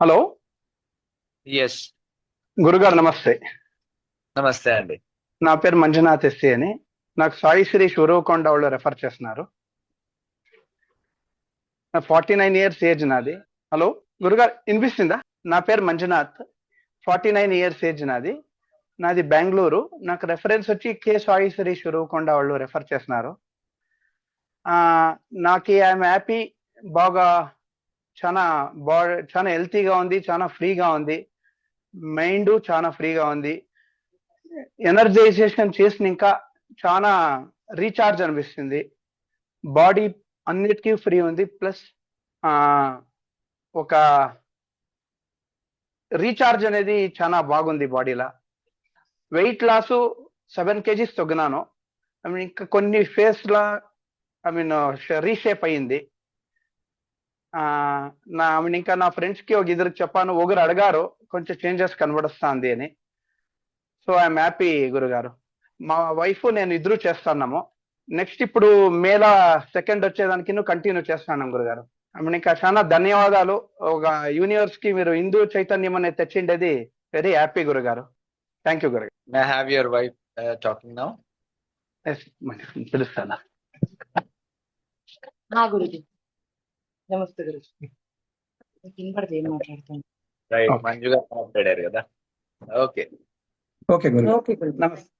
Hello yes. గురుగారు నమస్తే. నమస్తే అండి. నా పేరు మంజునాథ్ ఎస్సీ అని. నాకు సాయి శ్రీ ఉరవకొండ వాళ్ళు రెఫర్ చేస్తున్నారు. 49 years ఏజ్ నాది. హలో గురుగారు వినిపిస్తుందా? నా పేరు మంజునాథ్, 49 years ఏజ్ నాది. నాది బెంగళూరు. నాకు రెఫరెన్స్ వచ్చి కే సాయి శ్రీ ఉరవకొండ వాళ్ళు రెఫర్ చేస్తున్నారు. నాకు ఐఎమ్ హ్యాపీ, బాగా చాలా చాలా హెల్తీగా ఉంది, చాలా ఫ్రీగా ఉంది, మైండ్ చాలా ఫ్రీగా ఉంది. ఎనర్జైజేషన్ చేసిన ఇంకా చాలా రీఛార్జ్ అనిపిస్తుంది. బాడీ అన్నిటికీ ఫ్రీ ఉంది. ప్లస్ ఒక రీఛార్జ్ అనేది చాలా బాగుంది బాడీలో. వెయిట్ లాస్ 7 kgs తగ్గినాను. ఐ మీన్ ఇంకా కొన్ని ఫేస్లో రీషేప్ అయ్యింది. ఇంకా నా ఫ్రెండ్స్కి ఒక ఇద్దరికి చెప్పాను, ఒకరు అడిగారు కొంచెం చేంజెస్ కనబడుస్తుంది అని. సో ఐఎమ్ హ్యాపీ గురుగారు. మా వైఫ్ నేను ఇద్దరు చేస్తున్నాము. నెక్స్ట్ ఇప్పుడు మేల 2nd వచ్చేదానికి కంటిన్యూ చేస్తున్నాం గురుగారు. ఇంకా చాలా ధన్యవాదాలు. ఒక యూనివర్స్ కి మీరు హిందూ చైతన్యం అనేది తెచ్చిండేది వెరీ హ్యాపీ గురుగారు. థ్యాంక్ యూ గురుగారు. May have your wife talking now. పిలుస్తానా? గురుజీ నమస్తే గురుజీ. వినపడితే ఏం మాట్లాడతాను. రైట్, మంజు గారు మాట్లాడారు కదా. ఓకే ఓకే గురు. ఓకే గురుజీ. నమస్తే.